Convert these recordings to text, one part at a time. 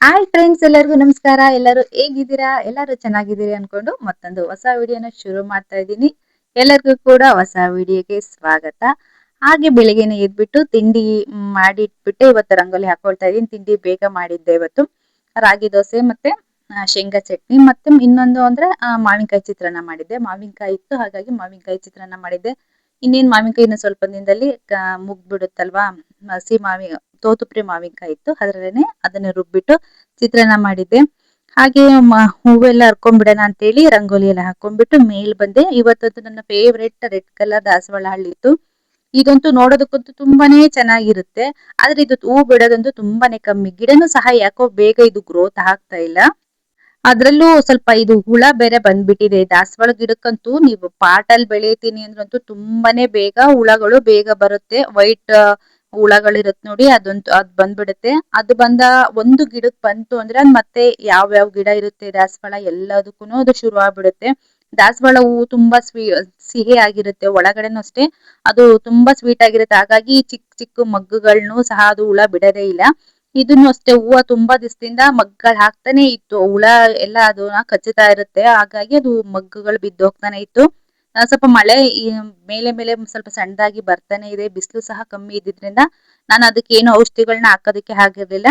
Hi friends, ಎಲ್ಲರಿಗೂ ನಮಸ್ಕಾರ. ಎಲ್ಲರೂ ಹೇಗಿದ್ದೀರಾ? ಎಲ್ಲರೂ ಚೆನ್ನಾಗಿದ್ದೀರಿ ಅನ್ಕೊಂಡು ಮತ್ತೊಂದು ಹೊಸ ವಿಡಿಯೋನ ಶುರು ಮಾಡ್ತಾ ಇದ್ದೀನಿ. ಎಲ್ಲರಿಗೂ ಕೂಡ ಹೊಸ ವಿಡಿಯೋಗೆ ಸ್ವಾಗತ. ಹಾಗೆ ಬೆಳಿಗ್ಗೆನೆ ಎದ್ಬಿಟ್ಟು ತಿಂಡಿ ಮಾಡಿ ಇಟ್ಬಿಟ್ಟು ಇವತ್ತು ರಂಗೋಲಿ ಹಾಕೊಳ್ತಾ ಇದ್ದೀನಿ. ತಿಂಡಿ ಬೇಗ ಮಾಡಿದ್ದೆ ಇವತ್ತು. ರಾಗಿ ದೋಸೆ ಮತ್ತೆ ಶೇಂಗಾ ಚಟ್ನಿ ಮತ್ತೆ ಇನ್ನೊಂದು ಅಂದ್ರೆ ಮಾವಿನಕಾಯಿ ಚಿತ್ರಾನ್ನ ಮಾಡಿದ್ದೆ. ಮಾವಿನಕಾಯಿ ಇತ್ತು, ಹಾಗಾಗಿ ಮಾವಿನಕಾಯಿ ಚಿತ್ರಾನ್ನ ಮಾಡಿದ್ದೆ. ಇನ್ನೇನ್ ಮಾವಿನಕಾಯಿ ಇನ್ನು ಸ್ವಲ್ಪ ದಿನದಲ್ಲಿ ಮುಗ್ಬಿಡುತ್ತಲ್ವಾ. ಹಸಿ ತೋತುಪ್ರಿ ಮಾವಿನಕಾಯಿ ಇತ್ತು, ಅದ್ರಲ್ಲೇನೆ ಅದನ್ನ ರುಬ್ಬಿಟ್ಟು ಚಿತ್ರಾನ್ನ ಮಾಡಿದ್ದೆ. ಹಾಗೆ ಹೂವೆಲ್ಲ ಹರ್ಕೊಂಡ್ಬಿಡೋಣ ಅಂತೇಳಿ ರಂಗೋಲಿ ಎಲ್ಲ ಹಾಕೊಂಡ್ಬಿಟ್ಟು ಮೇಲ್ ಬಂದೆ. ಇವತ್ತಂತೂ ನನ್ನ ಫೇವ್ರೆಟ್ ರೆಡ್ ಕಲರ್ ದಾಸವಾಳ ಹಳ್ಳಿ ಇತ್ತು. ಇದಂತೂ ನೋಡೋದಕ್ಕಂತೂ ತುಂಬಾನೇ ಚೆನ್ನಾಗಿರುತ್ತೆ. ಆದ್ರೆ ಇದು ಹೂ ಬಿಡೋದಂತೂ ತುಂಬಾನೇ ಕಮ್ಮಿ. ಗಿಡನೂ ಸಹ ಯಾಕೋ ಬೇಗ ಇದು ಗ್ರೋತ್ ಆಗ್ತಾ ಇಲ್ಲ. ಅದ್ರಲ್ಲೂ ಸ್ವಲ್ಪ ಇದು ಹುಳ ಬೇರೆ ಬಂದ್ಬಿಟ್ಟಿದೆ. ದಾಸವಾಳ ಗಿಡಕ್ಕಂತೂ ನೀವು ಪಾಟಲ್ಲಿ ಬೆಳಿತೀನಿ ಅಂದ್ರಂತೂ ತುಂಬಾನೇ ಬೇಗ ಹುಳಗಳು ಬೇಗ ಬರುತ್ತೆ. ವೈಟ್ ಹುಳಗಳಿರುತ್ತೆ ನೋಡಿ, ಅದ್ ಬಂದ್ಬಿಡುತ್ತೆ. ಅದು ಬಂದ ಒಂದು ಗಿಡಕ್ ಬಂತು ಅಂದ್ರೆ ಮತ್ತೆ ಯಾವ ಗಿಡ ಇರುತ್ತೆ ದಾಸವಾಳ ಎಲ್ಲದಕ್ಕೂ ಅದು ಶುರು ಆಗ್ಬಿಡುತ್ತೆ. ದಾಸವಾಳ ಹೂವು ತುಂಬಾ ಸಿಹಿ ಆಗಿರುತ್ತೆ. ಒಳಗಡೆನೂ ಅಷ್ಟೇ ಅದು ತುಂಬಾ ಸ್ವೀಟ್ ಆಗಿರುತ್ತೆ. ಹಾಗಾಗಿ ಚಿಕ್ಕ ಚಿಕ್ಕ ಮಗ್ಗುಗಳನ್ನು ಸಹ ಅದು ಹುಳ ಬಿಡದೇ ಇಲ್ಲ. ಇದನ್ನು ಅಷ್ಟೇ ಹೂವು ತುಂಬಾ ದಿವಸದಿಂದ ಮಗ್ಗಳು ಹಾಕ್ತಾನೆ ಇತ್ತು. ಹುಳ ಎಲ್ಲ ಅದನ್ನ ಕಚ್ಚುತ್ತಾ ಇರುತ್ತೆ. ಹಾಗಾಗಿ ಅದು ಮಗ್ಗುಗಳು ಬಿದ್ದು ಹೋಗ್ತಾನೆ ಇತ್ತು. ಸ್ವಲ್ಪ ಮಳೆ ಮೇಲೆ ಮೇಲೆ ಸ್ವಲ್ಪ ಸಣ್ಣದಾಗಿ ಬರ್ತಾನೆ ಇದೆ. ಬಿಸಿಲು ಸಹ ಕಮ್ಮಿ ಇದ್ದಿದ್ರಿಂದ ನಾನು ಅದಕ್ಕೆ ಏನು ಔಷಧಿಗಳನ್ನ ಹಾಕೋದಕ್ಕೆ ಆಗಿರ್ಲಿಲ್ಲ.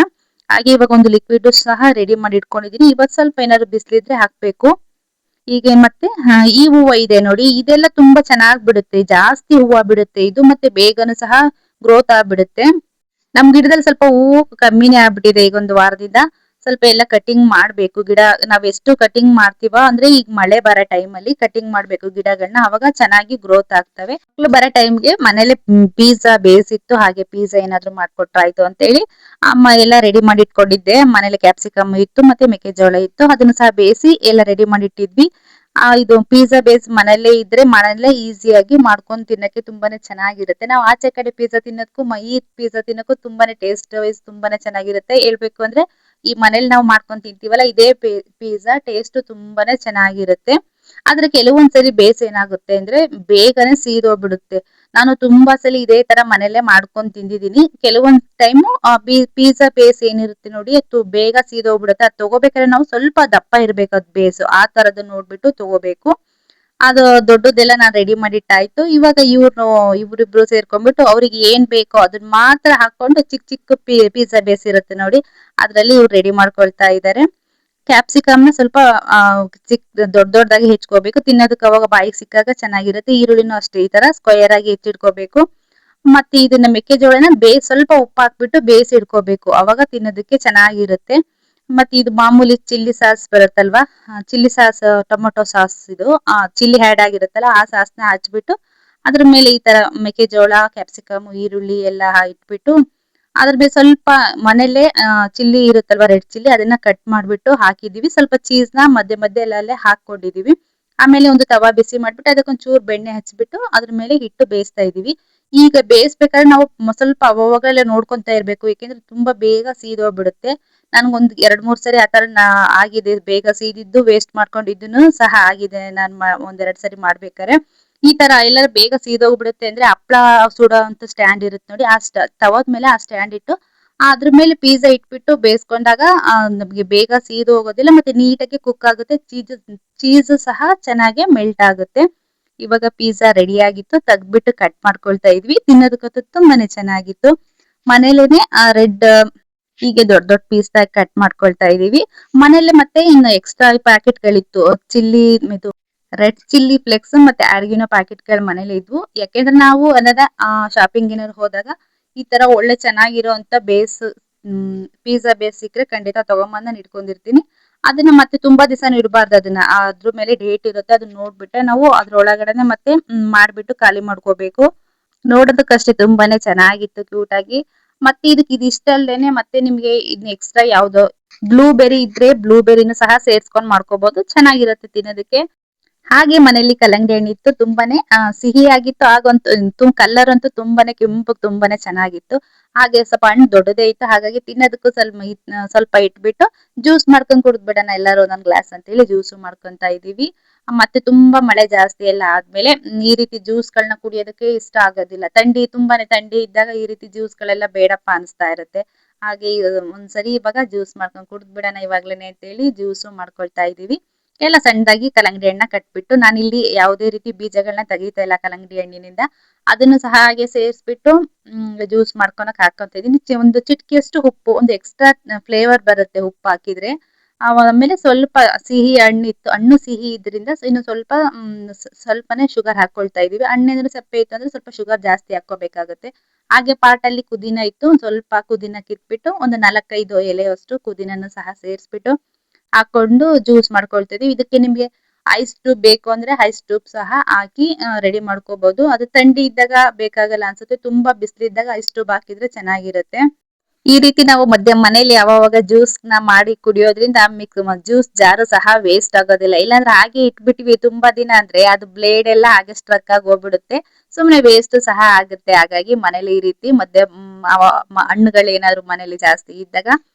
ಹಾಗೆ ಇವಾಗ ಒಂದು ಲಿಕ್ವಿಡ್ ಸಹ ರೆಡಿ ಮಾಡಿ ಇಟ್ಕೊಂಡಿದೀನಿ. ಇವತ್ತು ಸ್ವಲ್ಪ ಏನಾದ್ರು ಬಿಸಿಲಿದ್ರೆ ಹಾಕ್ಬೇಕು. ಹೀಗೆ ಮತ್ತೆ ಈ ಹೂವು ಇದೆ ನೋಡಿ, ಇದೆಲ್ಲ ತುಂಬಾ ಚೆನ್ನಾಗ್ ಬಿಡುತ್ತೆ. ಜಾಸ್ತಿ ಹೂವು ಬಿಡುತ್ತೆ ಇದು, ಮತ್ತೆ ಬೇಗನೂ ಸಹ ಗ್ರೋತ್ ಆಗ್ಬಿಡುತ್ತೆ. ನಮ್ ಗಿಡದಲ್ಲಿ ಸ್ವಲ್ಪ ಹೂವು ಕಮ್ಮಿನೇ ಆಗ್ಬಿಟ್ಟಿದೆ. ಈಗ ಒಂದು ವಾರದಿಂದ ಸ್ವಲ್ಪ ಎಲ್ಲ ಕಟಿಂಗ್ ಮಾಡ್ಬೇಕು. ಗಿಡ ನಾವ್ ಎಷ್ಟು ಕಟಿಂಗ್ ಮಾಡ್ತೀವ ಅಂದ್ರೆ ಈಗ ಮಳೆ ಬರೋ ಟೈಮ್ ಅಲ್ಲಿ ಕಟಿಂಗ್ ಮಾಡ್ಬೇಕು ಗಿಡಗಳನ್ನ, ಅವಾಗ ಚೆನ್ನಾಗಿ ಗ್ರೋತ್ ಆಗ್ತವೆ. ಮಕ್ಳು ಬರೋ ಟೈಮ್ಗೆ ಮನೇಲೆ ಪಿಜ್ಜಾ ಬೇಯಿಸಿತ್ತು, ಹಾಗೆ ಪಿಜ್ಜಾ ಏನಾದ್ರು ಮಾಡ್ಕೊಟ್ರಾಯ್ತು ಅಂತ ಹೇಳಿ ಅಮ್ಮ ಎಲ್ಲ ರೆಡಿ ಮಾಡಿ ಇಟ್ಕೊಂಡಿದ್ದೆ. ಮನೇಲಿ ಕ್ಯಾಪ್ಸಿಕಮ್ ಇತ್ತು ಮತ್ತೆ ಮೆಕ್ಕೆಜೋಳ ಇತ್ತು, ಅದನ್ನ ಸಹ ಬೇಯಿಸಿ ಎಲ್ಲ ರೆಡಿ ಮಾಡಿ ಇಟ್ಟಿದ್ವಿ. ಇದು ಪಿಜ್ಜಾ ಬೇಸ್ ಮನೇಲೆ ಇದ್ರೆ ಮನೇಲೆ ಈಸಿಯಾಗಿ ಮಾಡ್ಕೊಂಡು ತಿನ್ನಕ್ಕೆ ತುಂಬಾನೇ ಚೆನ್ನಾಗಿರುತ್ತೆ. ನಾವು ಆಚೆ ಕಡೆ ಪಿಜ್ಜಾ ತಿನ್ನೋದಕ್ಕೂ ಈ ಪಿಜ್ಜಾ ತಿನ್ನೋಕ್ಕೂ ತುಂಬಾನೇ ಟೇಸ್ಟ್ ವೈಸ್ ತುಂಬಾನೇ ಚೆನ್ನಾಗಿರುತ್ತೆ. ಹೇಳ್ಬೇಕು ಅಂದ್ರೆ ಈ ಮನೇಲಿ ನಾವು ಮಾಡ್ಕೊಂಡು ತಿಂತೀವಲ್ಲ, ಇದೇ ಪಿಜ್ಜಾ ಟೇಸ್ಟ್ ತುಂಬಾನೇ ಚೆನ್ನಾಗಿರುತ್ತೆ. ಆದ್ರೆ ಕೆಲವೊಂದ್ಸರಿ ಬೇಸ್ ಏನಾಗುತ್ತೆ ಅಂದ್ರೆ ಬೇಗನೆ ಸೀದೋಗ್ಬಿಡುತ್ತೆ. ನಾನು ತುಂಬಾ ಸಲ ಇದೇ ತರ ಮನೇಲೆ ಮಾಡ್ಕೊಂಡು ತಿಂದಿದೀನಿ. ಕೆಲವೊಂದ್ ಟೈಮು ಪಿಜ್ಜಾ ಬೇಸ್ ಏನಿರುತ್ತೆ ನೋಡಿ, ಅದು ಬೇಗ ಸೀದೋಗ್ಬಿಡುತ್ತೆ. ಅದು ತಗೋಬೇಕಾದ್ರೆ ನಾವು ಸ್ವಲ್ಪ ದಪ್ಪ ಇರ್ಬೇಕು ಅದ್ ಬೇಸ್, ಆ ತರದ್ದು ನೋಡ್ಬಿಟ್ಟು ತಗೋಬೇಕು. ಅದು ದೊಡ್ಡದೆಲ್ಲ ನಾನ್ ರೆಡಿ ಮಾಡಿಟ್ಟಾಯ್ತು. ಇವಾಗ ಇವ್ರಿಬ್ರು ಸೇರ್ಕೊಂಡ್ಬಿಟ್ಟು ಅವ್ರಿಗೆ ಏನ್ ಬೇಕೋ ಅದನ್ನ ಮಾತ್ರ ಹಾಕೊಂಡು ಚಿಕ್ಕ ಚಿಕ್ಕ ಪಿಜ್ಜಾ ಬೇಸ್ ಇರುತ್ತೆ ನೋಡಿ, ಅದ್ರಲ್ಲಿ ಇವ್ರು ರೆಡಿ ಮಾಡ್ಕೊಳ್ತಾ ಇದ್ದಾರೆ. ಕ್ಯಾಪ್ಸಿಕಮ್ ನ ಸ್ವಲ್ಪ ದೊಡ್ಡದಾಗಿ ಹೆಚ್ಕೋಬೇಕು. ತಿನ್ನೋದಕ್ಕೆ ಅವಾಗ ಬಾಯಿಗೆ ಸಿಕ್ಕಾಗ ಚೆನ್ನಾಗಿರುತ್ತೆ. ಈರುಳ್ಳಿನೂ ಅಷ್ಟೇ ಈ ತರ ಸ್ಕ್ವೇರ್ ಆಗಿ ಹೆಚ್ಚಿಟ್ಕೋಬೇಕು. ಮತ್ತೆ ಇದನ್ನ ಮೆಕ್ಕೆಜೋಳನ ಸ್ವಲ್ಪ ಉಪ್ಪು ಹಾಕ್ಬಿಟ್ಟು ಬೇಯಿಸಿ ಇಡ್ಕೋಬೇಕು, ಅವಾಗ ತಿನ್ನೋದಕ್ಕೆ ಚೆನ್ನಾಗಿರುತ್ತೆ. ಮತ್ತೆ ಇದು ಮಾಮೂಲಿ ಚಿಲ್ಲಿ ಸಾಸ್ ಬರುತ್ತಲ್ವಾ, ಚಿಲ್ಲಿ ಸಾಸ್, ಟೊಮೊಟೊ ಸಾಸ್, ಇದು ಚಿಲ್ಲಿ ಆ್ಯಡ್ ಆಗಿರುತ್ತಲ್ಲ ಆ ಸಾಸ್ನ ಹಚ್ಬಿಟ್ಟು ಅದ್ರ ಮೇಲೆ ಈ ತರ ಮೆಕ್ಕೆಜೋಳ, ಕ್ಯಾಪ್ಸಿಕಮ್, ಈರುಳ್ಳಿ ಎಲ್ಲ ಇಟ್ಬಿಟ್ಟು ಅದ್ರ ಮೇಲೆ ಸ್ವಲ್ಪ ಮನೇಲೆ ಚಿಲ್ಲಿ ಇರುತ್ತಲ್ವಾ, ರೆಡ್ ಚಿಲ್ಲಿ, ಅದನ್ನ ಕಟ್ ಮಾಡ್ಬಿಟ್ಟು ಹಾಕಿದೀವಿ. ಸ್ವಲ್ಪ ಚೀಸ್ನ ಮಧ್ಯೆ ಮಧ್ಯೆ ಅಲ್ಲೇ ಹಾಕೊಂಡಿದೀವಿ. ಆಮೇಲೆ ಒಂದು ತವಾ ಬಿಸಿ ಮಾಡ್ಬಿಟ್ಟು ಅದಕ್ಕೊಂದ್ ಚೂರು ಬೆಣ್ಣೆ ಹಚ್ಬಿಟ್ಟು ಅದ್ರ ಮೇಲೆ ಇಟ್ಟು ಬೇಯಿಸ್ತಾ ಇದೀವಿ. ಈಗ ಬೇಯಿಸ್ಬೇಕಾದ್ರೆ ನಾವು ಸ್ವಲ್ಪ ಅವಾಗಲೇ ನೋಡ್ಕೊಂತಾ ಇರ್ಬೇಕು, ಯಾಕೆಂದ್ರೆ ತುಂಬಾ ಬೇಗ ಸೀದೋಗ್ಬಿಡುತ್ತೆ. ನನ್ಗೊಂದ್ 2-3 ಸರಿ ಆತರ ಆಗಿದೆ. ಬೇಗ ಸೀದಿದ್ದು ವೇಸ್ಟ್ ಮಾಡ್ಕೊಂಡಿದ್ದನು ಸಹ ಆಗಿದೆ. ನಾನ್ 1-2 ಸರಿ ಮಾಡ್ಬೇಕಾರೆ ಈ ತರ ಎಲ್ಲರೂ ಬೇಗ ಸೀದೋಗ್ಬಿಡುತ್ತೆ ಅಂದ್ರೆ ಹಪ್ಳ ಸುಡೋ ಅಂತ ಸ್ಟ್ಯಾಂಡ್ ಇರುತ್ತೆ ನೋಡಿ, ಆ ತವದ ಮೇಲೆ ಆ ಸ್ಟ್ಯಾಂಡ್ ಇಟ್ಟು ಅದ್ರ ಮೇಲೆ ಪಿಜ್ಜಾ ಇಟ್ಬಿಟ್ಟು ಬೇಯಿಸ್ಕೊಂಡಾಗ ನಮ್ಗೆ ಬೇಗ ಸೀದು ಹೋಗೋದಿಲ್ಲ, ಮತ್ತೆ ನೀಟಾಗಿ ಕುಕ್ ಆಗುತ್ತೆ. ಚೀಸ್ ಸಹ ಚೆನ್ನಾಗಿ ಮೆಲ್ಟ್ ಆಗುತ್ತೆ. ಇವಾಗ ಪಿಜ್ಜಾ ರೆಡಿ ಆಗಿತ್ತು, ತೆಗ್ದ್ಬಿಟ್ಟು ಕಟ್ ಮಾಡ್ಕೊಳ್ತಾ ಇದ್ವಿ. ತಿನ್ನೋದಕ್ಕಂತೂ ತುಂಬಾನೇ ಚೆನ್ನಾಗಿತ್ತು. ಮನೇಲೇನೆ ರೆಡ್ ಹೀಗೆ ದೊಡ್ಡ ದೊಡ್ಡ ಪೀಸ್ ಕಟ್ ಮಾಡ್ಕೊಳ್ತಾ ಇದೀವಿ. ಮನೇಲೆ ಮತ್ತೆ ಇನ್ನು ಎಕ್ಸ್ಟ್ರಾ ಪ್ಯಾಕೆಟ್ ಗಳಿತ್ತು, ಇದು ರೆಡ್ ಚಿಲ್ಲಿ ಫ್ಲೆಕ್ಸ್ ಮತ್ತೆ ಆರ್ಗಿನೋ ಪ್ಯಾಕೆಟ್ ಗಳು ಮನೇಲಿ ಇದ್ವು. ಯಾಕೆಂದ್ರೆ ನಾವು ಶಾಪಿಂಗ್ ಏನಾದ್ರು ಹೋದಾಗ ಈ ತರ ಒಳ್ಳೆ ಚೆನ್ನಾಗಿರೋ ಅಂತ ಬೇಸ್ ಪಿಜ್ಜಾ ಬೇಸ್ ಸಿಕ್ಕರೆ ಖಂಡಿತ ತಗೊಂಬಂದ್ ನಾನು ಇಟ್ಕೊಂಡಿರ್ತೀನಿ. ಅದನ್ನ ಮತ್ತೆ ತುಂಬಾ ದಿವಸ ಇಡಬಾರ್ದು. ಅದನ್ನ ಅದ್ರ ಮೇಲೆ ಡೇಟ್ ಇರುತ್ತೆ, ಅದನ್ನ ನೋಡ್ಬಿಟ್ಟೆ ನಾವು ಅದ್ರೊಳಗಡೆನೆ ಮತ್ತೆ ಮಾಡ್ಬಿಟ್ಟು ಖಾಲಿ ಮಾಡ್ಕೋಬೇಕು. ನೋಡೋದಕ್ಕಷ್ಟೇ ತುಂಬಾನೇ ಚೆನ್ನಾಗಿತ್ತು, ಕ್ಯೂಟ್ ಆಗಿ. ಮತ್ತೆ ಇದಿಷ್ಟ ಅಲ್ದೇನೆ ಮತ್ತೆ ನಿಮ್ಗೆ ಇದ್ನ ಎಕ್ಸ್ಟ್ರಾ ಯಾವ್ದೋ ಬ್ಲೂಬೆರಿ ಇದ್ರೆ ಬ್ಲೂಬೆರಿನೂ ಸಹ ಸೇರ್ಸ್ಕೊಂಡ್ ಮಾಡ್ಕೋಬಹುದು, ಚೆನ್ನಾಗಿರುತ್ತೆ ತಿನ್ನೋದಕ್ಕೆ. ಹಾಗೆ ಮನೇಲಿ ಕಲ್ಲಂಗಡಿ ಹಣ್ಣು ಇತ್ತು, ತುಂಬಾನೇ ಸಿಹಿಯಾಗಿತ್ತು. ಆಗಂತೂ ಕಲರ್ ಅಂತೂ ತುಂಬಾನೇ ಕೆಂಪು, ತುಂಬಾನೇ ಚೆನ್ನಾಗಿತ್ತು. ಹಾಗೆ ಸ್ವಲ್ಪ ಹಣ್ಣು ದೊಡ್ಡದೇ ಇತ್ತು, ಹಾಗಾಗಿ ತಿನ್ನೋದಕ್ಕೂ ಸ್ವಲ್ಪ ಇಟ್ಬಿಟ್ಟು ಜ್ಯೂಸ್ ಮಾಡ್ಕೊಂಡ್ ಕುಡಿದ್ಬಿಡೋಣ ಎಲ್ಲರೂ ಒಂದೊಂದ್ ಗ್ಲಾಸ್ ಅಂತ ಹೇಳಿ ಜ್ಯೂಸು ಮಾಡ್ಕೊಂತಾ ಇದೀವಿ. ಮತ್ತೆ ತುಂಬಾ ಮಳೆ ಜಾಸ್ತಿ ಎಲ್ಲ ಆದ್ಮೇಲೆ ಈ ರೀತಿ ಜ್ಯೂಸ್ ಗಳನ್ನ ಕುಡಿಯೋದಕ್ಕೆ ಇಷ್ಟ ಆಗೋದಿಲ್ಲ. ತುಂಬಾನೇ ಥಂಡಿ ಇದ್ದಾಗ ಈ ರೀತಿ ಜ್ಯೂಸ್ ಗಳೆಲ್ಲ ಬೇಡಪ್ಪ ಅನಿಸ್ತಾ ಇರುತ್ತೆ. ಹಾಗೆ ಒಂದ್ಸರಿ ಇವಾಗ ಜ್ಯೂಸ್ ಮಾಡ್ಕೊಂಡು ಕುಡ್ದ್ ಬಿಡೋಣ ಇವಾಗ್ಲೇನೆ ಅಂತ ಹೇಳಿ ಜ್ಯೂಸು ಮಾಡ್ಕೊಳ್ತಾ ಇದೀವಿ. ಎಲ್ಲ ಸಣ್ಣದಾಗಿ ಕಲ್ಲಂಗಡಿ ಹಣ್ಣನ್ನ ಕಟ್ಬಿಟ್ಟು ನಾನಿಲ್ಲಿ ಯಾವುದೇ ರೀತಿ ಬೀಜಗಳನ್ನ ತೆಗಿತಾ ಇಲ್ಲ ಕಲ್ಲಂಗಡಿ ಹಣ್ಣಿನಿಂದ. ಅದನ್ನು ಸಹ ಹಾಗೆ ಸೇರಿಸ್ಬಿಟ್ಟು ಜ್ಯೂಸ್ ಮಾಡ್ಕೊಳಕ್ ಹಾಕೊಂತ ಇದೀನಿ. ಒಂದು ಚಿಟಿಕೆಯಷ್ಟು ಉಪ್ಪು, ಒಂದು ಎಕ್ಸ್ಟ್ರಾ ಫ್ಲೇವರ್ ಬರುತ್ತೆ ಉಪ್ಪು ಹಾಕಿದ್ರೆ. ಆಮೇಲೆ ಸ್ವಲ್ಪ ಸಿಹಿ ಹಣ್ಣಿತ್ತು, ಹಣ್ಣು ಸಿಹಿ ಇದ್ರಿಂದ ಇನ್ನು ಸ್ವಲ್ಪ ಸ್ವಲ್ಪನೇ ಶುಗರ್ ಹಾಕೊಳ್ತಾ ಇದೀವಿ. ಹಣ್ಣೇನಾದ್ರು ಸಪ್ಪೆ ಇತ್ತು ಅಂದ್ರೆ ಸ್ವಲ್ಪ ಶುಗರ್ ಜಾಸ್ತಿ ಹಾಕೋಬೇಕಾಗುತ್ತೆ. ಹಾಗೆ ಪಾಟಲ್ಲಿ ಪುದೀನ ಇತ್ತು, ಒಂದ್ ಸ್ವಲ್ಪ ಪುದೀನ ಕಿತ್ಬಿಟ್ಟು ಒಂದು 4-5 ಎಲೆಯಷ್ಟು ಪುದೀನನ್ನು ಸಹ ಸೇರಿಸ್ಬಿಟ್ಟು ಹಾಕೊಂಡು ಜ್ಯೂಸ್ ಮಾಡ್ಕೊಳ್ತಾ ಇದೀವಿ. ಇದಕ್ಕೆ ನಿಮ್ಗೆ ಐಸ್ ಕ್ಯೂಬ್ ಬೇಕು ಅಂದ್ರೆ ಐಸ್ ಕ್ಯೂಬ್ ಸಹ ಹಾಕಿ ರೆಡಿ ಮಾಡ್ಕೋಬಹುದು. ಅದು ಥಂಡಿ ಇದ್ದಾಗ ಬೇಕಾಗಲ್ಲ ಅನ್ಸುತ್ತೆ, ತುಂಬಾ ಬಿಸಿಲಿದ್ದಾಗ ಐಸ್ ಕ್ಯೂಬ್ ಹಾಕಿದ್ರೆ ಚೆನ್ನಾಗಿರುತ್ತೆ. ಈ ರೀತಿ ನಾವು ಮನೇಲಿ ಯಾವಾಗ ಜ್ಯೂಸ್ ನ ಮಾಡಿ ಕುಡಿಯೋದ್ರಿಂದ ಜ್ಯೂಸ್ ಜಾರು ಸಹ ವೇಸ್ಟ್ ಆಗೋದಿಲ್ಲ. ಇಲ್ಲಾಂದ್ರೆ ಹಾಗೆ ಇಟ್ಬಿಟ್ವಿ ತುಂಬಾ ದಿನ ಅಂದ್ರೆ ಅದು ಬ್ಲೇಡ್ ಎಲ್ಲ ಹಾಗೆ ಸ್ಟ್ರಕ್ ಆಗಿ ಹೋಗ್ಬಿಡುತ್ತೆ, ಸುಮ್ನೆ ವೇಸ್ಟ್ ಸಹ ಆಗುತ್ತೆ. ಹಾಗಾಗಿ ಮನೇಲಿ ಈ ರೀತಿ ಹಣ್ಣುಗಳು ಏನಾದ್ರು ಮನೇಲಿ ಜಾಸ್ತಿ ಇದ್ದಾಗ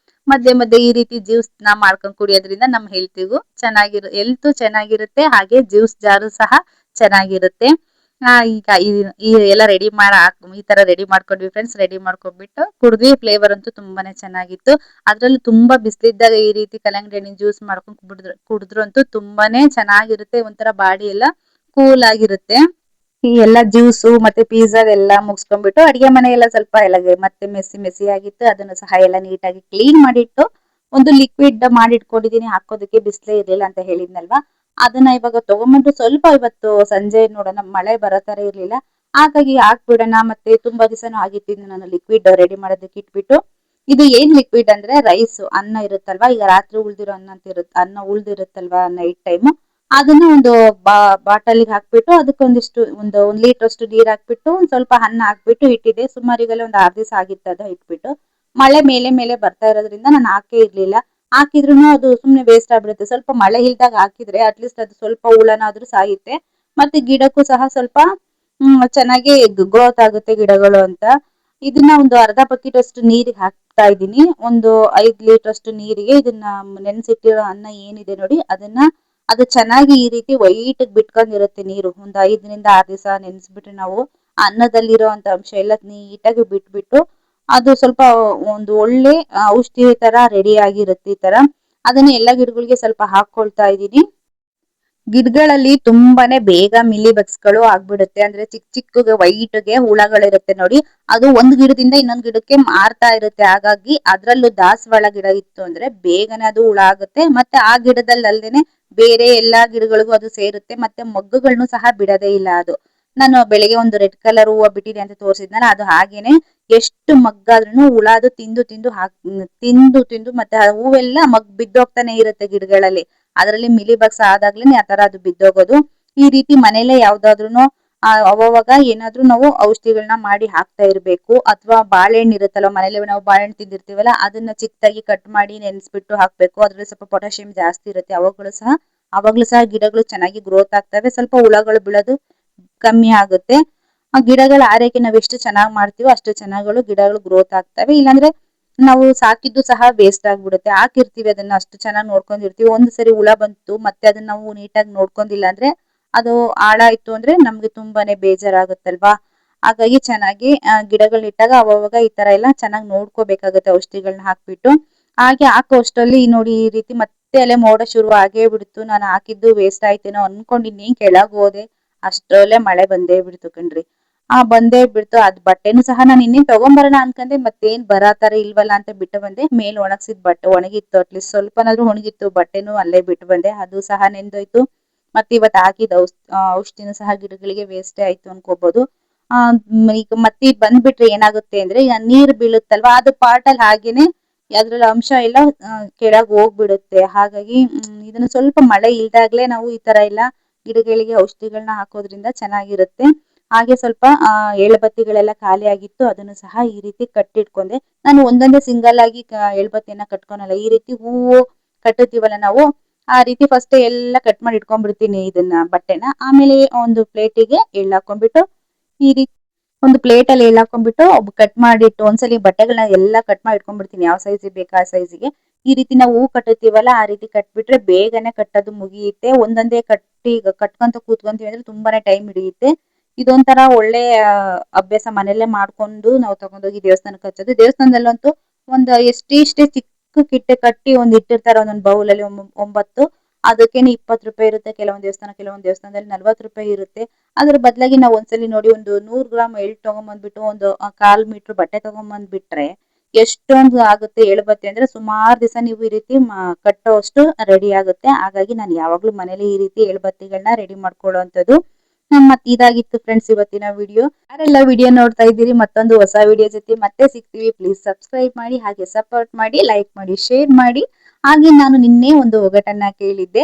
ಮಧ್ಯೆ ಮಧ್ಯೆ ಈ ರೀತಿ ಜ್ಯೂಸ್ ನ ಮಾಡ್ಕೊಂಡು ಕುಡಿಯೋದ್ರಿಂದ ನಮ್ಮ ಹೆಲ್ತ್ ಚೆನ್ನಾಗಿರುತ್ತೆ, ಹಾಗೆ ಜ್ಯೂಸ್ ಜಾರು ಸಹ ಚೆನ್ನಾಗಿರುತ್ತೆ. ಈಗ ಈ ಎಲ್ಲ ಈ ತರ ರೆಡಿ ಮಾಡ್ಕೊಂಡ್ವಿ ಫ್ರೆಂಡ್ಸ್. ರೆಡಿ ಮಾಡ್ಕೊಂಡ್ಬಿಟ್ಟು ಕುಡ್ದ್ವಿ. ಫ್ಲೇವರ್ ಅಂತೂ ತುಂಬಾನೇ ಚೆನ್ನಾಗಿತ್ತು. ಅದ್ರಲ್ಲೂ ತುಂಬಾ ಬಿಸಿಲಿದ್ದಾಗ ಈ ರೀತಿ ಕಲ್ಲಂಗಡಿ ಹಣ್ಣಿನ ಜ್ಯೂಸ್ ಮಾಡ್ಕೊಂಡು ಕುಡಿದ್ರು ಅಂತೂ ತುಂಬಾನೇ ಚೆನ್ನಾಗಿರುತ್ತೆ. ಒಂಥರ ಬಾಡಿ ಎಲ್ಲ ಕೂಲ್ ಆಗಿರುತ್ತೆ. ಈ ಎಲ್ಲಾ ಜ್ಯೂಸು ಮತ್ತೆ ಪಿಜ್ಜಾದೆಲ್ಲ ಮುಗಿಸ್ಕೊಂಡ್ಬಿಟ್ಟು ಅಡಿಗೆ ಮನೆ ಎಲ್ಲ ಸ್ವಲ್ಪ ಎಲ್ಲ ಮತ್ತೆ ಮೆಸ್ಸಿ ಆಗಿತ್ತು. ಅದನ್ನು ಸಹ ಎಲ್ಲ ನೀಟಾಗಿ ಕ್ಲೀನ್ ಮಾಡಿಟ್ಟು ಒಂದು ಲಿಕ್ವಿಡ್ ಮಾಡಿಟ್ಕೊಂಡಿದೀನಿ ಹಾಕೋದಕ್ಕೆ, ಬಿಸ್ಲೇ ಇರ್ಲಿಲ್ಲ ಅಂತ ಹೇಳಿದ್ನಲ್ವಾ. ಅದನ್ನ ಇವಾಗ ತಗೊಂಡ್ಬಂದು ಸ್ವಲ್ಪ ಇವತ್ತು ಸಂಜೆ ನೋಡೋಣ, ಮಳೆ ಬರೋ ತರ ಇರ್ಲಿಲ್ಲ, ಹಾಗಾಗಿ ಹಾಕ್ಬಿಡೋಣ. ಮತ್ತೆ ತುಂಬಾ ದಿವಸನೂ ಆಗಿತ್ತು ನಾನು ಲಿಕ್ವಿಡ್ ರೆಡಿ ಮಾಡೋದಕ್ಕೆ ಇಟ್ಬಿಟ್ಟು. ಇದು ಏನ್ ಲಿಕ್ವಿಡ್ ಅಂದ್ರೆ ರೈಸ್, ಅನ್ನ ಇರುತ್ತಲ್ವಾ, ಈಗ ರಾತ್ರಿ ಉಳ್ದಿರೋ ಅನ್ನ ಉಳ್ದಿರುತ್ತಲ್ವಾ ನೈಟ್ ಟೈಮ್, ಅದನ್ನ ಒಂದು ಬಾಟಲಿಗೆ ಹಾಕ್ಬಿಟ್ಟು ಅದಕ್ಕೊಂದಿಷ್ಟು ಒಂದು 1 ಲೀಟರ್ ಅಷ್ಟು ನೀರ್ ಹಾಕ್ಬಿಟ್ಟು ಒಂದ್ ಸ್ವಲ್ಪ ಅನ್ನ ಹಾಕ್ಬಿಟ್ಟು ಇಟ್ಟಿದೆ. ಸುಮಾರಿಗೆಲ್ಲ ಒಂದು 6 ದಿವಸ ಆಗಿತ್ತು ಅದ ಇಟ್ಬಿಟ್ಟು. ಮಳೆ ಮೇಲೆ ಬರ್ತಾ ಇರೋದ್ರಿಂದ ನಾನು ಹಾಕೇ ಇರ್ಲಿಲ್ಲ. ಹಾಕಿದ್ರು ಅದು ಸುಮ್ನೆ ವೇಸ್ಟ್ ಆಗ್ಬಿಡುತ್ತೆ. ಸ್ವಲ್ಪ ಮಳೆ ಇಲ್ದಾಗ ಹಾಕಿದ್ರೆ ಅಟ್ಲೀಸ್ಟ್ ಅದು ಸ್ವಲ್ಪ ಹುಳನಾದ್ರೂ ಸಾಯುತ್ತೆ, ಮತ್ತೆ ಗಿಡಕ್ಕೂ ಸಹ ಸ್ವಲ್ಪ ಚೆನ್ನಾಗಿ ಗ್ರೋತ್ ಆಗುತ್ತೆ ಗಿಡಗಳು ಅಂತ. ಇದನ್ನ ಒಂದು ಅರ್ಧ ಬಕೆಟ್ ಅಷ್ಟು ನೀರಿಗೆ ಹಾಕ್ತಾ ಇದ್ದೀನಿ. ಒಂದು 5 ಲೀಟರ್ ಅಷ್ಟು ನೀರಿಗೆ ಇದನ್ನ ನೆನ್ಸಿಟ್ಟಿರೋ ಅನ್ನ ಏನಿದೆ ನೋಡಿ, ಅದು ಚೆನ್ನಾಗಿ ಈ ರೀತಿ ವೈಟ್ ಬಿಟ್ಕೊಂಡಿರುತ್ತೆ ನೀರು. ಒಂದು 5-6 ದಿವಸ ನೆನ್ಸ್ಬಿಟ್ರೆ ನಾವು ಅನ್ನದಲ್ಲಿರುವಂತ ಅಂಶ ಎಲ್ಲ ನೀಟಾಗಿ ಬಿಟ್ಬಿಟ್ಟು ಅದು ಸ್ವಲ್ಪ ಒಂದು ಒಳ್ಳೆ ಔಷಧಿ ತರ ರೆಡಿ ಆಗಿರುತ್ತೆ. ಈ ತರ ಅದನ್ನ ಎಲ್ಲಾ ಗಿಡಗಳಿಗೆ ಸ್ವಲ್ಪ ಹಾಕೊಳ್ತಾ ಇದೀನಿ. ಗಿಡಗಳಲ್ಲಿ ತುಂಬಾನೇ ಬೇಗ ಮಿಲಿ ಬಗ್ಸ್ಗಳು ಆಗ್ಬಿಡುತ್ತೆ. ಅಂದ್ರೆ ಚಿಕ್ಕ ವೈಟ್ಗೆ ಹುಳಗಳಿರುತ್ತೆ ನೋಡಿ, ಅದು ಒಂದ್ ಗಿಡದಿಂದ ಇನ್ನೊಂದ್ ಗಿಡಕ್ಕೆ ಮಾರ್ತಾ ಇರುತ್ತೆ. ಹಾಗಾಗಿ ಅದ್ರಲ್ಲೂ ದಾಸವಾಳ ಗಿಡ ಇತ್ತು ಅಂದ್ರೆ ಬೇಗನೆ ಅದು ಹುಳ ಆಗುತ್ತೆ. ಮತ್ತೆ ಆ ಗಿಡದಲ್ಲಿ ಅಲ್ದೇನೆ ಬೇರೆ ಎಲ್ಲಾ ಗಿಡಗಳಿಗೂ ಅದು ಸೇರುತ್ತೆ. ಮತ್ತೆ ಮೊಗ್ಗುಗಳನ್ನು ಸಹ ಬಿಡದೇ ಇಲ್ಲ ಅದು. ನಾನು ಬೆಳಿಗ್ಗೆ ಒಂದು ರೆಡ್ ಕಲರ್ ಹೂವು ಬಿಟ್ಟಿದೆ ಅಂತ ತೋರಿಸಿದ್ನಲ್ಲ, ಅದು ಹಾಗೇನೆ ಎಷ್ಟು ಮಗ್ಗಾದ್ರೂ ಹುಳ ಅದು ತಿಂದು ಮತ್ತೆ ಆ ಹೂವೆಲ್ಲ ಬಿದ್ದೋಗ್ತಾನೆ ಇರುತ್ತೆ ಗಿಡಗಳಲ್ಲಿ. ಅದರಲ್ಲಿ ಮಿಲಿ ಬಗ್ಸ್ ಆದಾಗ್ಲೇನೆ ಆತರ ಅದು ಬಿದ್ದೋಗೋದು. ಈ ರೀತಿ ಮನೇಲೆ ಯಾವ್ದಾದ್ರು ಅವಾಗ ಏನಾದ್ರೂ ನಾವು ಔಷಧಿಗಳನ್ನ ಮಾಡಿ ಹಾಕ್ತಾ ಇರ್ಬೇಕು. ಅಥವಾ ಬಾಳೆಹಣ್ಣು ಇರುತ್ತಲ್ಲ ಮನೇಲಿ, ನಾವು ಬಾಳೆಹಣ್ಣು ತಿಂದಿರ್ತೀವಲ್ಲ, ಅದನ್ನ ಚಿಕ್ಕದಾಗಿ ಕಟ್ ಮಾಡಿ ನೆನ್ಸ್ಬಿಟ್ಟು ಹಾಕ್ಬೇಕು. ಅದ್ರಲ್ಲಿ ಸ್ವಲ್ಪ ಪೊಟ್ಯಾಷಿಯಂ ಜಾಸ್ತಿ ಇರುತ್ತೆ. ಅವಾಗ್ಲೂ ಸಹ ಗಿಡಗಳು ಚೆನ್ನಾಗಿ ಗ್ರೋತ್ ಆಗ್ತವೆ, ಸ್ವಲ್ಪ ಹುಳಗಳು ಬೀಳೋದು ಕಮ್ಮಿ ಆಗುತ್ತೆ. ಆ ಗಿಡಗಳ ಆರೈಕೆ ನಾವ್ ಎಷ್ಟು ಚೆನ್ನಾಗಿ ಮಾಡ್ತೀವೋ ಅಷ್ಟು ಚೆನ್ನಾಗಳು ಗಿಡಗಳು ಗ್ರೋತ್ ಆಗ್ತವೆ. ಇಲ್ಲಾಂದ್ರೆ ನಾವು ಸಾಕಿದ್ದು ಸಹ ವೇಸ್ಟ್ ಆಗ್ಬಿಡುತ್ತೆ. ಹಾಕಿರ್ತಿವಿ ಅದನ್ನ, ಅಷ್ಟು ಚೆನ್ನಾಗಿ ನೋಡ್ಕೊಂಡಿರ್ತೀವಿ, ಒಂದ್ ಸರಿ ಹುಳ ಬಂತು ಮತ್ತೆ ಅದನ್ನ ನಾವು ನೀಟಾಗಿ ನೋಡ್ಕೊಂಡಿಲ್ಲ ಅಂದ್ರೆ ಅದು ಹಾಳಾಯ್ತು ಅಂದ್ರೆ ನಮ್ಗೆ ತುಂಬಾನೇ ಬೇಜಾರಾಗುತ್ತಲ್ವಾ. ಹಾಗಾಗಿ ಚೆನ್ನಾಗಿ ಗಿಡಗಳನ್ನ ಇಟ್ಟಾಗ ಅವಾಗ ಈ ತರ ಎಲ್ಲ ಚೆನ್ನಾಗಿ ನೋಡ್ಕೋಬೇಕಾಗುತ್ತೆ ಔಷಧಿಗಳನ್ನ ಹಾಕ್ಬಿಟ್ಟು. ಹಾಗೆ ಹಾಕೋ ಅಷ್ಟರಲ್ಲಿ ನೋಡಿ ಈ ರೀತಿ ಮತ್ತೆ ಅಲ್ಲೇ ಮೋಡ ಶುರು ಆಗೇ ಬಿಡ್ತು. ನಾನು ಹಾಕಿದ್ದು ವೇಸ್ಟ್ ಆಯ್ತೇನೋ ಅನ್ಕೊಂಡಿನಿ, ಕೆಳಗ್ ಹೋದೆ ಅಷ್ಟ್ರಲ್ಲೇ ಮಳೆ ಬಂದೇ ಬಿಡ್ತು ಕಣ್ರಿ. ಬಂದೇ ಬಿಡ್ತು. ಅದ್ ಬಟ್ಟೆನು ಸಹ ನಾನು ಇನ್ನೇನ್ ತಗೊಂಬರೋಣ ಅನ್ಕೊಂಡೆ, ಮತ್ತೇನ್ ಬರತರ ಇಲ್ವಲ್ಲ ಅಂತ ಬಿಟ್ಟು ಬಂದೆ. ಮೇಲ್ ಒಣಗ್ಸಿದ್ ಬಟ್ಟೆ ಒಣಗಿತ್ತು, ಅಟ್ಲೀಸ್ಟ್ ಸ್ವಲ್ಪನಾದ್ರೂ ಒಣಗಿತ್ತು. ಬಟ್ಟೆನು ಅಲ್ಲೇ ಬಿಟ್ಟು ಬಂದೆ, ಅದು ಸಹ ನೆಂದೋಯ್ತು. ಮತ್ತೆ ಇವತ್ತು ಹಾಕಿದ ಔಷಧಿನೂ ಸಹ ಗಿಡಗಳಿಗೆ ವೇಸ್ಟ್ ಆಯ್ತು ಅನ್ಕೋಬಹುದು. ಈಗ ಮತ್ತೆ ಬಂದ್ಬಿಟ್ರೆ ಏನಾಗುತ್ತೆ ಅಂದ್ರೆ, ಈಗ ನೀರ್ ಬೀಳುತ್ತಲ್ವಾ, ಅದು ಪಾಟಲ್ಲಿ ಹಾಗೇನೆ ಅದ್ರಲ್ಲಿ ಅಂಶ ಎಲ್ಲ ಕೆಳಗ್ ಹೋಗ್ಬಿಡುತ್ತೆ. ಹಾಗಾಗಿ ಇದನ್ನ ಸ್ವಲ್ಪ ಮಳೆ ಇಲ್ದಾಗ್ಲೇ ನಾವು ಈ ತರ ಎಲ್ಲ ಗಿಡಗಳಿಗೆ ಔಷಧಿಗಳನ್ನ ಹಾಕೋದ್ರಿಂದ ಚೆನ್ನಾಗಿರುತ್ತೆ. ಹಾಗೆ ಸ್ವಲ್ಪ ಎಳಬತ್ತಿಗಳೆಲ್ಲ ಖಾಲಿ ಆಗಿತ್ತು, ಅದನ್ನು ಸಹ ಈ ರೀತಿ ಕಟ್ಟಿಟ್ಕೊಂಡೆ. ನಾನು ಒಂದೊಂದೇ ಸಿಂಗಲ್ ಆಗಿ ಎಳಬತ್ತಿಯನ್ನ ಕಟ್ಕೊನಲ್ಲ, ಈ ರೀತಿ ಹೂವು ಕಟ್ಟುತ್ತೀವಲ್ಲ ನಾವು, ಆ ರೀತಿ ಫಸ್ಟ್ ಎಲ್ಲ ಕಟ್ ಮಾಡಿ ಇಟ್ಕೊಂಡ್ಬಿಡ್ತೀನಿ ಇದನ್ನ ಬಟ್ಟೆನ. ಆಮೇಲೆ ಒಂದು ಪ್ಲೇಟಿಗೆ ಎಳ್ಳು ಹಾಕೊಂಡ್ಬಿಟ್ಟು ಈ ರೀತಿ ಒಂದು ಪ್ಲೇಟ್ ಅಲ್ಲಿ ಎಳ್ಳು ಹಾಕೊಂಡ್ಬಿಟ್ಟು ಕಟ್ ಮಾಡಿಟ್ಟು ಒಂದ್ಸಲಿ ಬಟ್ಟೆಗಳನ್ನ ಎಲ್ಲಾ ಕಟ್ ಮಾಡಿ ಇಟ್ಕೊಂಡ್ಬಿಡ್ತೀನಿ, ಯಾವ ಸೈಜಿಗೆ ಬೇಕು ಆ ಸೈಜಿಗೆ. ಈ ರೀತಿ ನಾವು ಹೂ ಕಟ್ಟುತ್ತೀವಲ್ಲ ಆ ರೀತಿ ಕಟ್ಬಿಟ್ರೆ ಬೇಗನೆ ಕಟ್ಟೋದು ಮುಗಿಯುತ್ತೆ. ಒಂದೊಂದೇ ಕಟ್ಕೊಂತ ಕೂತ್ಕೊಂತೀವಿ ಅಂದ್ರೆ ತುಂಬಾನೇ ಟೈಮ್ ಹಿಡಿಯುತ್ತೆ. ಇದೊಂಥರ ಒಳ್ಳೆ ಅಭ್ಯಾಸ, ಮನೆಯಲ್ಲೇ ಮಾಡ್ಕೊಂಡು ನಾವು ತಗೊಂಡೋಗಿ ದೇವಸ್ಥಾನಕ್ಕೆ ಹಚ್ಚೋದು. ದೇವಸ್ಥಾನದಲ್ಲಂತೂ ಒಂದು ಇಷ್ಟೇ ಚಿಕ್ಕ ಕಿಟ್ಟೆ ಕಟ್ಟಿ ಒಂದ್ ಇಟ್ಟಿರ್ತಾರೆ ಒಂದೊಂದು ಬೌಲಲ್ಲಿ 9. ಅದಕ್ಕೇನೆ 20 ರೂಪಾಯಿ ಇರುತ್ತೆ. ಕೆಲವೊಂದ್ ದೇವಸ್ಥಾನದಲ್ಲಿ 40 ರೂಪಾಯಿ ಇರುತ್ತೆ. ಅದ್ರ ಬದಲಾಗಿ ನಾವು ಒಂದ್ಸಲಿ ನೋಡಿ ಒಂದು 100 ಗ್ರಾಮ್ ಎಳ್ಳು ತಗೊಂಬಂದ್ಬಿಟ್ಟು ಒಂದು 1/4 ಮೀಟರ್ ಬಟ್ಟೆ ತಗೊಂಬಂದ್ಬಿಟ್ರೆ ಎಷ್ಟೊಂದು ಆಗುತ್ತೆ ಎಳ್ಬತ್ತಿ. ಅಂದ್ರೆ ಸುಮಾರು ದಿವಸ ನೀವು ಈ ರೀತಿ ಕಟ್ಟೋವಷ್ಟು ರೆಡಿ ಆಗುತ್ತೆ. ಹಾಗಾಗಿ ನಾನು ಯಾವಾಗ್ಲೂ ಮನೇಲಿ ಈ ರೀತಿ ಎಳ್ಬತ್ತಿಗಳನ್ನ ರೆಡಿ ಮಾಡ್ಕೊಳ್ಳುವಂಥದ್ದು. ಮತ್ ಇದಾಗಿತ್ತು ಫ್ರೆಂಡ್ಸ್ ಇವತ್ತಿನ ವಿಡಿಯೋ. ಯಾರೆಲ್ಲ ವಿಡಿಯೋ ನೋಡ್ತಾ ಇದ್ದೀರಿ, ಮತ್ತೊಂದು ಹೊಸ ವಿಡಿಯೋ ಜೊತೆ ಮತ್ತೆ ಸಿಗ್ತೀವಿ. ಪ್ಲೀಸ್ ಸಬ್ಸ್ಕ್ರೈಬ್ ಮಾಡಿ, ಹಾಗೆ ಸಪೋರ್ಟ್ ಮಾಡಿ, ಲೈಕ್ ಮಾಡಿ, ಶೇರ್ ಮಾಡಿ. ಹಾಗೆ ನಾನು ನಿನ್ನೆ ಒಂದು ಒಗಟನ್ನ ಕೇಳಿದ್ದೆ.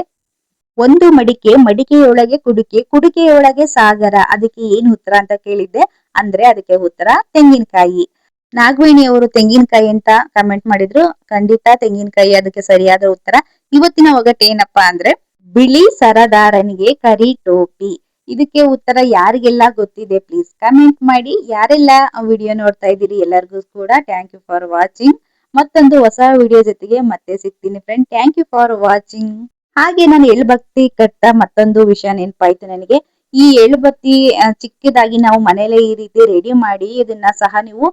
ಒಂದು ಮಡಿಕೆ, ಮಡಿಕೆಯೊಳಗೆ ಕುಡಿಕೆ, ಕುಡಿಕೆಯೊಳಗೆ ಸಾಗರ, ಅದಕ್ಕೆ ಏನು ಉತ್ತರ ಅಂತ ಕೇಳಿದ್ದೆ. ಅಂದ್ರೆ ಅದಕ್ಕೆ ಉತ್ತರ ತೆಂಗಿನಕಾಯಿ. ನಾಗವೇಣಿ ಅವರು ತೆಂಗಿನಕಾಯಿ ಅಂತ ಕಮೆಂಟ್ ಮಾಡಿದ್ರು. ಖಂಡಿತ ತೆಂಗಿನಕಾಯಿ ಅದಕ್ಕೆ ಸರಿಯಾದ ಉತ್ತರ. ಇವತ್ತಿನ ಒಗಟ್ ಏನಪ್ಪಾ ಅಂದ್ರೆ ಬಿಳಿ ಸರದಾರನಿಗೆ ಕರಿ ಟೋಪಿ. ಇದಕ್ಕೆ ಉತ್ತರ ಯಾರಿಗೆಲ್ಲ ಗೊತ್ತಿದೆ ಪ್ಲೀಸ್ ಕಮೆಂಟ್ ಮಾಡಿ. ಯಾರೆಲ್ಲ ವಿಡಿಯೋ ನೋಡ್ತಾ ಇದ್ದೀರಿ ಎಲ್ಲರಿಗೂ ಕೂಡ ಥ್ಯಾಂಕ್ ಯು ಫಾರ್ ವಾಚಿಂಗ್. ಮತ್ತೊಂದು ಹೊಸ ವಿಡಿಯೋ ಜೊತೆಗೆ ಮತ್ತೆ ಸಿಗ್ತೀನಿ friend. Thank you for watching. ಹಾಗೆ ನಾನು ಎಳ್ಬತ್ತಿ ಕಟ್ಟ ಮತ್ತೊಂದು ವಿಷಯ ನೆನಪಾಯ್ತು ನನಗೆ. ಈ ಎಳ್ಬತ್ತಿ ಚಿಕ್ಕದಾಗಿ ನಾವು ಮನೇಲೆ ಈ ರೀತಿ ರೆಡಿ ಮಾಡಿ ಇದನ್ನ ಸಹ ನೀವು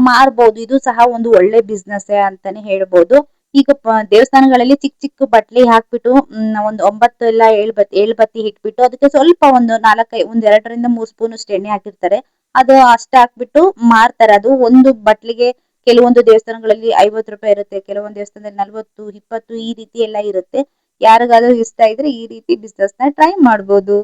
ಮಾರ್ಬಹುದು. ಇದು ಸಹ ಒಂದು ಒಳ್ಳೆ ಬಿಸ್ನೆಸ್ ಅಂತಾನೆ ಹೇಳ್ಬೋದು. ಈಗ ದೇವಸ್ಥಾನಗಳಲ್ಲಿ ಚಿಕ್ಕ ಚಿಕ್ಕ ಬಟ್ಲಿ ಹಾಕ್ಬಿಟ್ಟು ಒಂದು 9 ಎಲ್ಲ ಏಳ್ಬತ್ತಿ ಇಟ್ಬಿಟ್ಟು ಅದಕ್ಕೆ ಸ್ವಲ್ಪ ಒಂದು 2 3 ಸ್ಪೂನ್ ಅಷ್ಟು ಎಣ್ಣೆ ಹಾಕಿರ್ತಾರೆ. ಅದು ಅಷ್ಟ ಹಾಕ್ಬಿಟ್ಟು ಮಾರ್ತಾರೆ. ಅದು ಒಂದು ಬಟ್ಲಿಗೆ ಕೆಲವೊಂದು ದೇವಸ್ಥಾನಗಳಲ್ಲಿ 50 ರೂಪಾಯಿ ಇರುತ್ತೆ, ಕೆಲವೊಂದು ದೇವಸ್ಥಾನದಲ್ಲಿ 40, 20 ಈ ರೀತಿ ಎಲ್ಲ ಇರುತ್ತೆ. ಯಾರಿಗಾದ್ರೂ ಇಷ್ಟ ಇದ್ರೆ ಈ ರೀತಿ ಬಿಸ್ನೆಸ್ ನ ಟ್ರೈ ಮಾಡ್ಬೋದು.